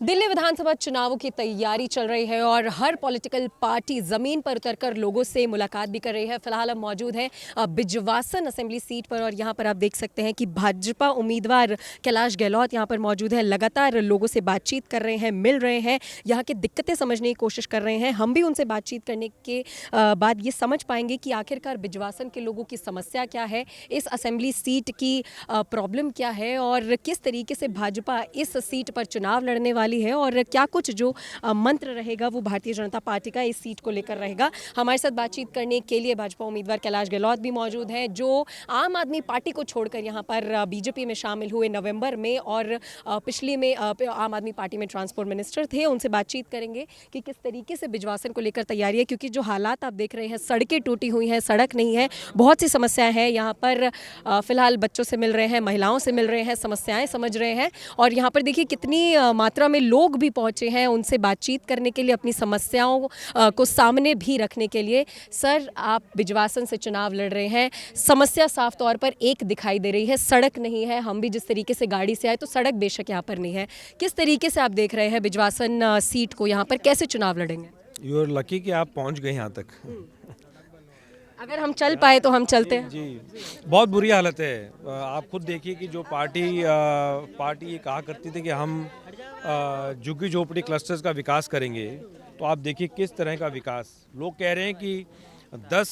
दिल्ली विधानसभा चुनावों की तैयारी चल रही है और हर पॉलिटिकल पार्टी जमीन पर उतरकर लोगों से मुलाकात भी कर रही है। फिलहाल हम मौजूद हैं बिजवासन असेंबली सीट पर और यहां पर आप देख सकते हैं कि भाजपा उम्मीदवार कैलाश गहलोत यहां पर मौजूद है। लगातार लोगों से बातचीत कर रहे हैं, मिल रहे हैं, यहाँ की दिक्कतें समझने की कोशिश कर रहे हैं। हम भी उनसे बातचीत करने के बाद ये समझ पाएंगे कि आखिरकार बिजवासन के लोगों की समस्या क्या है, इस असेंबली सीट की प्रॉब्लम क्या है और किस तरीके से भाजपा इस सीट पर चुनाव लड़ने वाली है और क्या कुछ जो मंत्र रहेगा वो भारतीय जनता पार्टी का इस सीट को लेकर रहेगा। हमारे साथ बातचीत करने के लिए भाजपा उम्मीदवार कैलाश गहलोत भी मौजूद हैं, जो आम आदमी पार्टी को छोड़कर यहाँ पर बीजेपी में शामिल हुए नवंबर में और पिछली में आम आदमी पार्टी में ट्रांसपोर्ट मिनिस्टर थे। उनसे बातचीत करेंगे कि किस तरीके से बिजवासन को लेकर तैयारी है, क्योंकि जो हालात आप देख रहे हैं, सड़कें टूटी हुई हैं, सड़क नहीं है, बहुत सी समस्याएं हैं यहाँ पर। फिलहाल बच्चों से मिल रहे हैं, महिलाओं से मिल रहे हैं, समस्याएं समझ रहे हैं और यहाँ पर देखिए कितनी मात्रा में लोग भी पहुंचे हैं उनसे बातचीत करने के लिए, अपनी समस्याओं को सामने भी रखने के लिए। सर, आप बिजवासन से चुनाव लड़ रहे हैं, समस्या साफ तौर पर एक दिखाई दे रही है, सड़क नहीं है। हम भी जिस तरीके से गाड़ी से आए तो सड़क बेशक यहाँ पर नहीं है। किस तरीके से आप देख रहे हैं बिजवासन सीट को, यहाँ पर कैसे चुनाव लड़ेंगे? यू आर लकी कि आप पहुंच गए यहाँ तक। अगर हम चल पाए तो हम चलते हैं। जी, बहुत बुरी हालत है। आप खुद देखिए कि जो पार्टी ये कहा करती थी कि हम झुग्गी झोपड़ी क्लस्टर्स का विकास करेंगे, तो आप देखिए किस तरह का विकास। लोग कह रहे हैं कि 10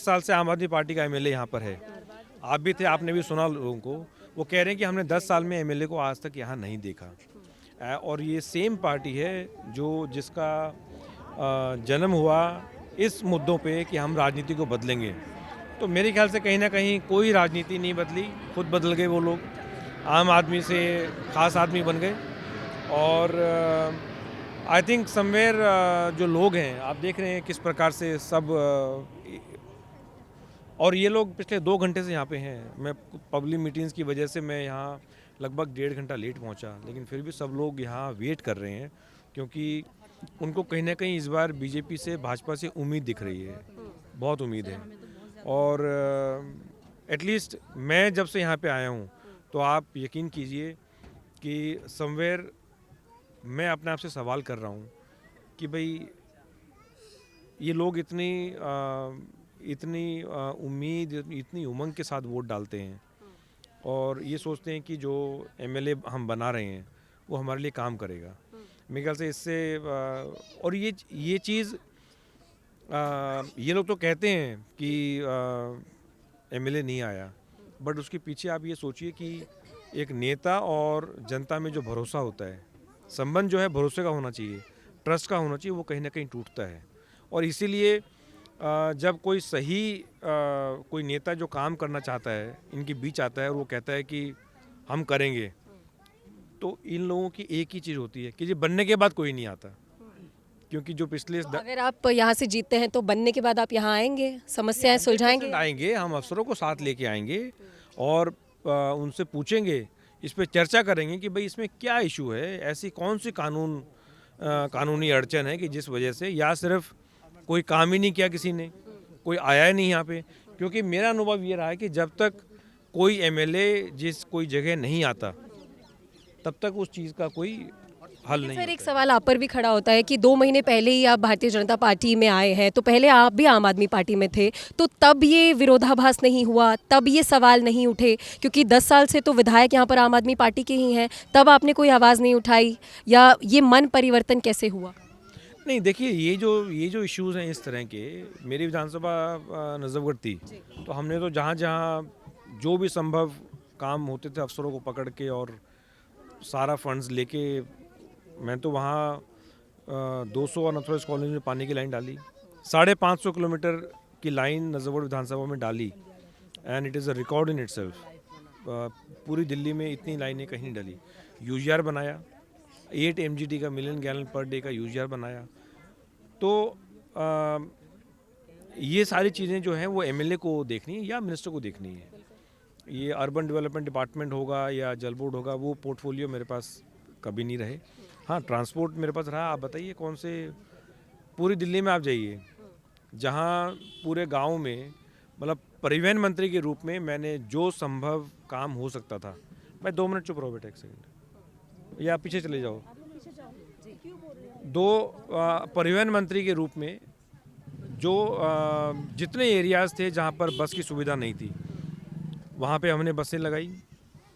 साल से आम आदमी पार्टी का एमएलए यहाँ पर है। आप भी थे, आपने भी सुना लोगों को। वो कह रहे हैं कि हमने 10 साल में एमएलए को आज तक यहाँ नहीं देखा। और ये सेम पार्टी है जिसका जन्म हुआ इस मुद्दों पे कि हम राजनीति को बदलेंगे। तो मेरे ख्याल से कहीं ना कहीं कोई राजनीति नहीं बदली, खुद बदल गए वो लोग, आम आदमी से खास आदमी बन गए। और आई थिंक समवेयर जो लोग हैं, आप देख रहे हैं किस प्रकार से सब और ये लोग पिछले 2 घंटे से यहाँ पे हैं। मैं पब्लिक मीटिंग्स की वजह से मैं यहाँ लगभग 1.5 घंटा लेट पहुँचा, लेकिन फिर भी सब लोग यहाँ वेट कर रहे हैं, क्योंकि उनको कहीं ना कहीं इस बार बीजेपी से, भाजपा से उम्मीद दिख रही है, बहुत उम्मीद है। और एटलीस्ट मैं जब से यहाँ पे आया हूँ तो आप यकीन कीजिए कि समवेयर मैं अपने आप से सवाल कर रहा हूँ कि भाई ये लोग इतनी उम्मीद, इतनी उमंग के साथ वोट डालते हैं और ये सोचते हैं कि जो एमएलए हम बना रहे हैं वो हमारे लिए काम करेगा। मेरे ख्याल से इससे और ये चीज़ ये लोग तो कहते हैं कि एमएलए नहीं आया, बट उसके पीछे आप ये सोचिए कि एक नेता और जनता में जो भरोसा होता है, संबंध जो है भरोसे का होना चाहिए, ट्रस्ट का होना चाहिए, वो कहीं ना कहीं टूटता है। और इसीलिए जब कोई नेता जो काम करना चाहता है इनके बीच आता है और वो कहता है कि हम करेंगे, तो इन लोगों की एक ही चीज़ होती है कि ये बनने के बाद कोई नहीं आता, क्योंकि जो पिछले तो अगर आप यहाँ से जीतते हैं तो बनने के बाद आप यहाँ आएंगे, समस्याएं सुलझाएंगे? आएंगे, हम अफसरों को साथ लेके आएंगे और उनसे पूछेंगे, इस पे चर्चा करेंगे कि भाई इसमें क्या इशू है, ऐसी कौन सी कानूनी अड़चन है कि जिस वजह से, या सिर्फ कोई काम ही नहीं किया किसी ने, कोई आया ही नहीं यहाँ पे। क्योंकि मेरा अनुभव ये रहा है कि जब तक कोई एमएलए कोई जगह नहीं आता तब तक उस चीज़ का कोई हल नहीं। सर, एक सवाल आप पर भी खड़ा होता है कि 2 महीने पहले ही आप भारतीय जनता पार्टी में आए हैं, तो पहले आप भी आम आदमी पार्टी में थे, तो तब ये विरोधाभास नहीं हुआ, तब ये सवाल नहीं उठे? क्योंकि 10 साल से तो विधायक यहाँ पर आम आदमी पार्टी के ही हैं, तब आपने कोई आवाज़ नहीं उठाई, या ये मन परिवर्तन कैसे हुआ? नहीं, देखिए ये जो इश्यूज़ हैं इस तरह के, मेरी विधानसभा नजफगढ़ थी, तो हमने तो जहाँ जो भी संभव काम होते थे अफसरों को पकड़ के और सारा फंड्स लेके, मैं तो वहाँ 200 और नथुराज कॉलोनी में पानी की लाइन डाली, 550 किलोमीटर की लाइन नजफगढ़ विधानसभा में डाली, and it is a record in itself. पूरी दिल्ली में इतनी लाइनें कहीं नहीं डाली। यूजीआर बनाया, 8 MGD का, मिलियन गैलन पर डे का यूजीआर बनाया। तो ये सारी चीज़ें जो हैं वो एमएलए को देखनी है या मिनिस्टर को देखनी है। ये अर्बन डेवलपमेंट डिपार्टमेंट होगा या जल बोर्ड होगा, वो पोर्टफोलियो मेरे पास कभी नहीं रहे। हाँ, ट्रांसपोर्ट मेरे पास रहा। आप बताइए कौन से, पूरी दिल्ली में आप जाइए, जहाँ पूरे गांव में, मतलब परिवहन मंत्री के रूप में मैंने जो संभव काम हो सकता था, मैं 2 मिनट चुप रहो बेटा, 1 सेकंड, या पीछे चले जाओ। दो परिवहन मंत्री के रूप में जो जितने एरियाज़ थे जहाँ पर बस की सुविधा नहीं थी, वहाँ पे हमने बसें लगाई,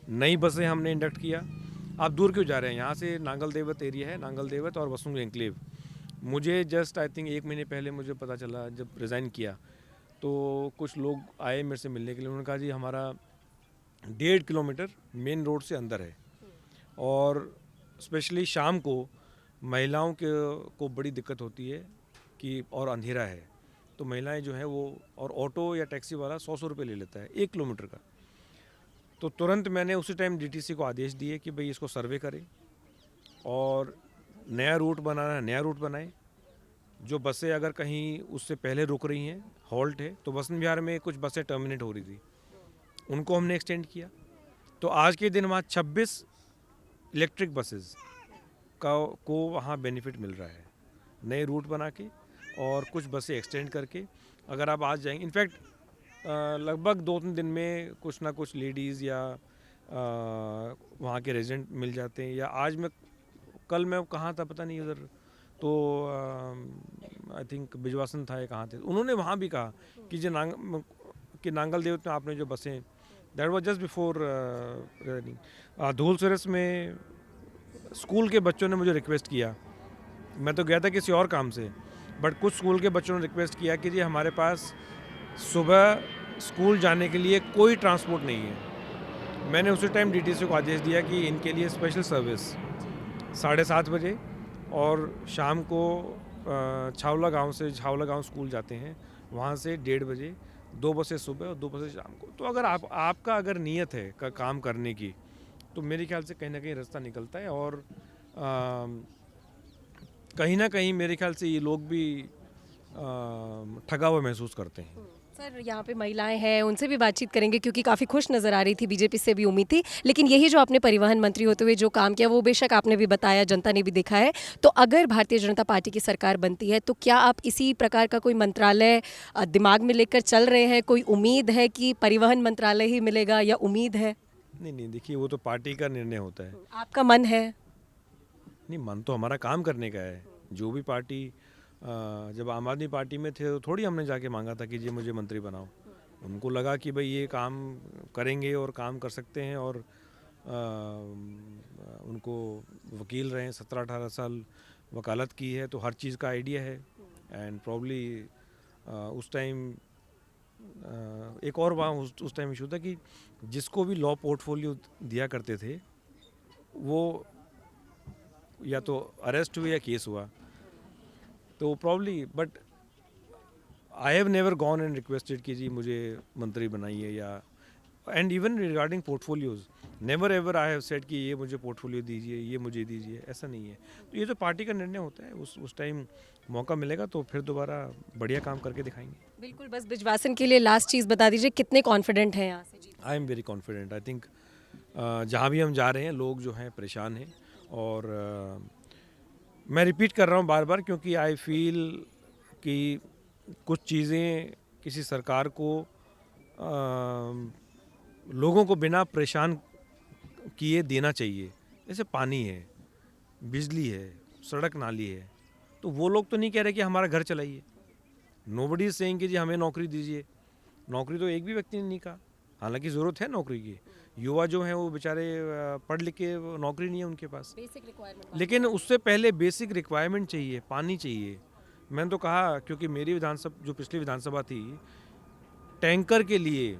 नई बसें हमने इंडक्ट किया। आप दूर क्यों जा रहे हैं? यहाँ से नांगल देवत एरिया है, नांगल देवत और वसुंग एनक्लेव। मुझे जस्ट आई थिंक 1 महीने पहले मुझे पता चला, जब रिज़ाइन किया तो कुछ लोग आए मेरे से मिलने के लिए। उन्होंने कहा जी हमारा 1.5 किलोमीटर मेन रोड से अंदर है और स्पेशली शाम को महिलाओं को बड़ी दिक्कत होती है कि और अंधेरा है तो महिलाएं जो है वो, और ऑटो या टैक्सी वाला 100 रुपये ले लेता है 1 किलोमीटर का। तो तुरंत मैंने उसी टाइम डीटीसी को आदेश दिए कि भाई इसको सर्वे करें और नया रूट बनाना है, नया रूट बनाएं। जो बसें अगर कहीं उससे पहले रुक रही हैं, हॉल्ट है, तो बसंत विहार में कुछ बसें टर्मिनेट हो रही थी, उनको हमने एक्सटेंड किया। तो आज के दिन वहाँ 26 इलेक्ट्रिक बसेस को वहाँ बेनिफिट मिल रहा है, नए रूट बना के और कुछ बसें एक्सटेंड करके। अगर आप आज जाएंगे, इनफैक्ट लगभग 2-3 दिन में कुछ ना कुछ लेडीज़ या वहाँ के रेजिडेंट मिल जाते हैं। या आज कल मैं कहाँ था पता नहीं, उधर तो आई थिंक बिजवासन था या कहाँ थे, उन्होंने वहाँ भी कहा कि नांगल देवत में आपने जो बसें, दैट वाज जस्ट बिफोर धूल सरस में स्कूल के बच्चों ने मुझे रिक्वेस्ट किया। मैं तो गया था किसी और काम से, बट कुछ स्कूल के बच्चों ने रिक्वेस्ट किया कि जी हमारे पास सुबह स्कूल जाने के लिए कोई ट्रांसपोर्ट नहीं है। मैंने उसी टाइम डीटीसी को आदेश दिया कि इनके लिए स्पेशल सर्विस 7:30 बजे और शाम को छावला गांव से, छावला गांव स्कूल जाते हैं, वहाँ से 1:30 बजे 2 बसें सुबह और 2 बसें शाम को। तो अगर आपका अगर नीयत है काम करने की, तो मेरे ख्याल से कहीं ना कहीं रास्ता निकलता है। और कहीं ना कहीं मेरे ख्याल से ये लोग भी ठगा हुआ महसूस करते हैं। सर यहाँ पे महिलाएं हैं, उनसे भी बातचीत करेंगे क्योंकि काफ़ी खुश नज़र आ रही थी, बीजेपी से भी उम्मीद थी। लेकिन यही जो आपने परिवहन मंत्री होते हुए जो काम किया वो बेशक आपने भी बताया, जनता ने भी देखा है। तो अगर भारतीय जनता पार्टी की सरकार बनती है तो क्या आप इसी प्रकार का कोई मंत्रालय दिमाग में लेकर चल रहे हैं? कोई उम्मीद है कि परिवहन मंत्रालय ही मिलेगा या उम्मीद है? नहीं, देखिए वो तो पार्टी का निर्णय होता है। आपका मन है? नहीं, मन तो हमारा काम करने का है। जो भी पार्टी, जब आम आदमी पार्टी में थे तो थोड़ी हमने जाके मांगा था कि जी मुझे मंत्री बनाओ। उनको लगा कि भाई ये काम करेंगे और काम कर सकते हैं, और उनको वकील रहे, 17-18 साल वकालत की है, तो हर चीज़ का आइडिया है। एंड प्रॉब्ली उस टाइम एक और वहाँ उस टाइम इशू था कि जिसको भी लॉ पोर्टफोलियो दिया करते थे वो या तो अरेस्ट हुआ या केस हुआ, तो probably, but I have never gone and requested कि जी मुझे मंत्री बनाइए, या and even regarding portfolios never ever I have said कि ये मुझे पोर्टफोलियो दीजिए, ये मुझे दीजिए, ऐसा नहीं है। तो ये तो पार्टी का निर्णय होता है, उस टाइम मौका मिलेगा तो फिर दोबारा बढ़िया काम करके दिखाएंगे। बिल्कुल, बस बिजवासन के लिए लास्ट चीज़ बता दीजिए, कितने कॉन्फिडेंट हैं यहाँ से? I am very confident. I think जहाँ भी हम जा रहे हैं लोग जो हैं परेशान हैं, और मैं रिपीट कर रहा हूँ बार बार क्योंकि आई फील कि कुछ चीज़ें किसी सरकार को लोगों को बिना परेशान किए देना चाहिए। जैसे पानी है, बिजली है, सड़क नाली है, तो वो लोग तो नहीं कह रहे कि हमारा घर चलाइए। नोबडी इज सेइंग कि जी हमें नौकरी दीजिए। नौकरी तो एक भी व्यक्ति ने नहीं कहा, हालांकि ज़रूरत है नौकरी की। युवा जो हैं वो बेचारे पढ़ लिख के नौकरी नहीं है उनके पास, बेसिक रिक्वायरमेंट। लेकिन उससे पहले बेसिक रिक्वायरमेंट चाहिए, पानी चाहिए। मैंने तो कहा, क्योंकि मेरी विधानसभा, जो पिछली विधानसभा थी, टैंकर के लिए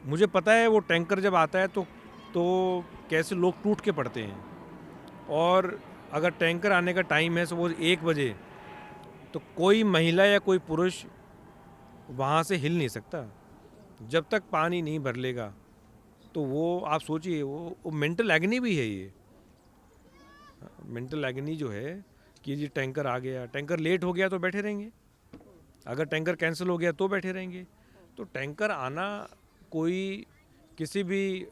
मुझे पता है वो टैंकर जब आता है तो कैसे लोग टूट के पड़ते हैं। और अगर टैंकर आने का टाइम है सपोज 1 बजे, तो कोई महिला या कोई पुरुष वहाँ से हिल नहीं सकता जब तक पानी नहीं भर लेगा। तो वो आप सोचिए, वो मेंटल एगनी भी है। ये मेंटल एगनी जो है कि जी टैंकर आ गया, टैंकर लेट हो गया तो बैठे रहेंगे, अगर टैंकर कैंसिल हो गया तो बैठे रहेंगे। तो टैंकर आना कोई किसी भी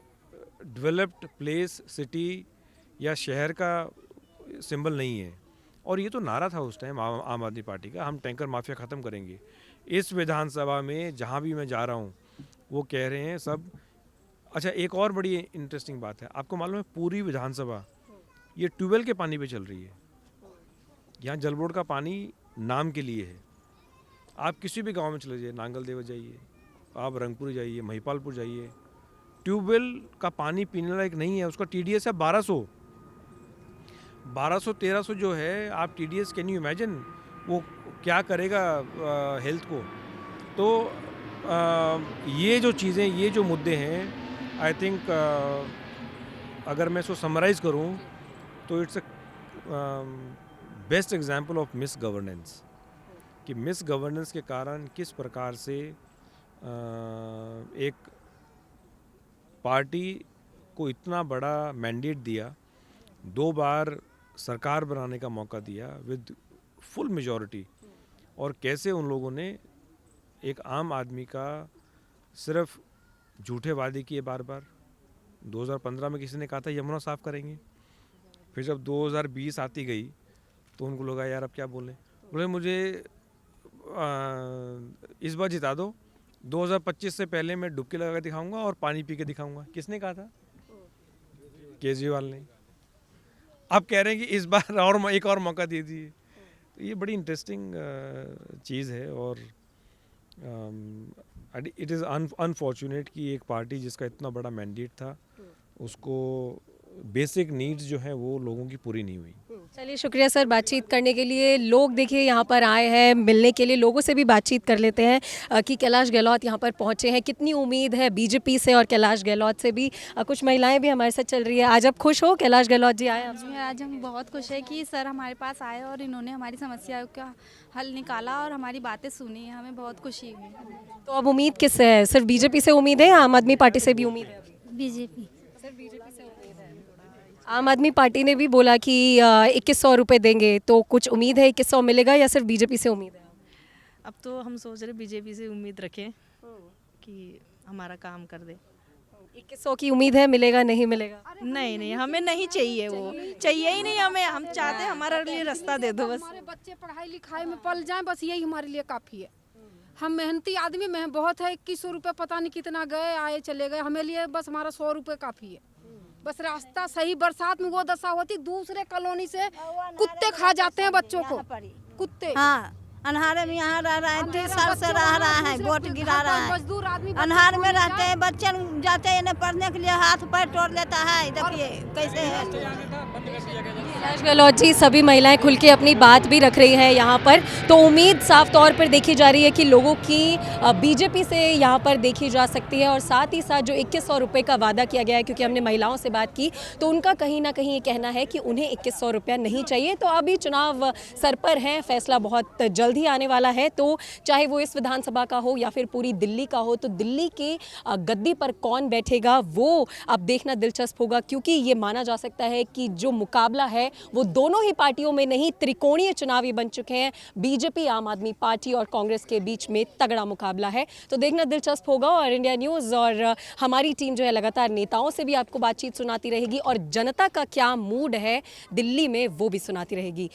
डेवलप्ड प्लेस, सिटी या शहर का सिंबल नहीं है। और ये तो नारा था उस टाइम आम आदमी पार्टी का, हम टैंकर माफिया ख़त्म करेंगे। इस विधानसभा में जहाँ भी मैं जा रहा हूँ वो कह रहे हैं सब, अच्छा, एक और बड़ी इंटरेस्टिंग बात है, आपको मालूम है पूरी विधानसभा ये ट्यूबवेल के पानी पे चल रही है। यहाँ जल बोर्ड का पानी नाम के लिए है। आप किसी भी गांव में चले जाइए, नांगल देवा जाइए, आप रंगपुर जाइए, महिपालपुर जाइए, ट्यूबवेल का पानी पीने लायक नहीं है। उसका TDS है 1200 जो है। आप TDS, कैन यू इमेजिन वो क्या करेगा हेल्थ को। तो ये जो चीज़ें, ये जो मुद्दे हैं, आई थिंक अगर मैं इसको समराइज़ करूं तो it's a best example of miss governance, कि मिस गवर्नेंस के कारण किस प्रकार से एक पार्टी को इतना बड़ा मैंडेट दिया, 2 बार सरकार बनाने का मौका दिया विद फुल मेजॉरिटी, और कैसे उन लोगों ने एक आम आदमी का सिर्फ झूठे वादे किए बार बार। 2015 में किसी ने कहा था यमुना साफ करेंगे, फिर जब 2020 आती गई तो उनको लगा यार अब क्या बोलें, बोले मुझे इस बार जिता दो, 2025 से पहले मैं डुबकी लगा के दिखाऊंगा और पानी पी के दिखाऊंगा। किसने कहा था? केजरीवाल ने। अब कह रहे हैं कि इस बार और एक और मौका दे दिए। तो ये बड़ी इंटरेस्टिंग चीज़ है, और इट इज़ अनफॉर्चुनेट कि एक पार्टी जिसका इतना बड़ा मैंडेट था, उसको बेसिक नीड्स जो हैं वो लोगों की पूरी नहीं हुई। चलिए, शुक्रिया सर बातचीत करने के लिए। लोग देखिए यहाँ पर आए हैं मिलने के लिए, लोगों से भी बातचीत कर लेते हैं कि कैलाश गहलोत यहाँ पर पहुँचे हैं, कितनी उम्मीद है बीजेपी से और कैलाश गहलोत से भी। कुछ महिलाएं भी हमारे साथ चल रही है। आज आप खुश हो कैलाश गहलोत जी आए आपसे? जी, आज हम बहुत खुश है कि सर हमारे पास आए और इन्होंने हमारी समस्या का हल निकाला और हमारी बातें सुनी। हमें बहुत खुशी हुई। तो अब उम्मीद किससे है? सिर्फ बीजेपी से उम्मीद है या आम आदमी पार्टी से भी उम्मीद है? बीजेपी। सर बीजेपी से उम्मीद है। आम आदमी पार्टी ने भी बोला कि 2100 रुपये देंगे, तो कुछ उम्मीद है 2100 मिलेगा या सिर्फ बीजेपी से उम्मीद है? अब तो हम सोच रहे बीजेपी से उम्मीद रखें कि हमारा काम कर दे। 2100 की उम्मीद है, मिलेगा नहीं मिलेगा? नहीं नहीं, हमें नहीं चाहिए, वो चाहिए ही नहीं हमें। हम चाहते हैं हमारे लिए रास्ता दे दो बस। हमारे बच्चे पढ़ाई लिखाई में पल जाएं, बस यही हमारे लिए काफ़ी है। हम मेहनती आदमी में बहुत है, 2100 रुपये पता नहीं कितना गए आए चले गए, हमें लिए बस हमारा 100 रुपये काफ़ी है। बस रास्ता सही, बरसात में वो दशा होती, दूसरे कॉलोनी से कुत्ते खा जाते हैं बच्चों को, कुत्ते। हाँ, अनहारे में यहाँ रह रहा है, 3 साल से रह रहा है, वोट गिरा रहा है। मजदूर आदमी अनहार में रहते हैं, बच्चे जाते हैं पढ़ने के लिए, हाथ पैर तोड़ लेता है। देखिए कैसे है। कैलाश गहलोत जी, सभी महिलाएं खुल के अपनी बात भी रख रही है यहाँ पर। तो उम्मीद साफ तौर पर देखी जा रही है कि लोगों की बीजेपी से यहाँ पर देखी जा सकती है, और साथ ही साथ जो 2100 रुपये का वादा किया गया है, क्योंकि हमने महिलाओं से बात की तो उनका कहीं ना कहीं ये कहना है कि उन्हें 2100 रुपया नहीं चाहिए। तो अभी चुनाव सर पर है, फैसला बहुत जल्द ही आने वाला है। तो चाहे वो इस विधानसभा का हो या फिर पूरी दिल्ली का हो, तो दिल्ली के गद्दी पर कौन बैठेगा वो अब देखना दिलचस्प होगा, क्योंकि ये माना जा सकता है कि जो मुकाबला है वो दोनों ही पार्टियों में नहीं, त्रिकोणीय चुनावी बन चुके हैं। बीजेपी, आम आदमी पार्टी और कांग्रेस के बीच में तगड़ा मुकाबला है। तो देखना दिलचस्प होगा, और इंडिया न्यूज़ और हमारी टीम जो है लगातार नेताओं से भी आपको बातचीत सुनाती रहेगी, और जनता का क्या मूड है दिल्ली में वो भी सुनाती रहेगी।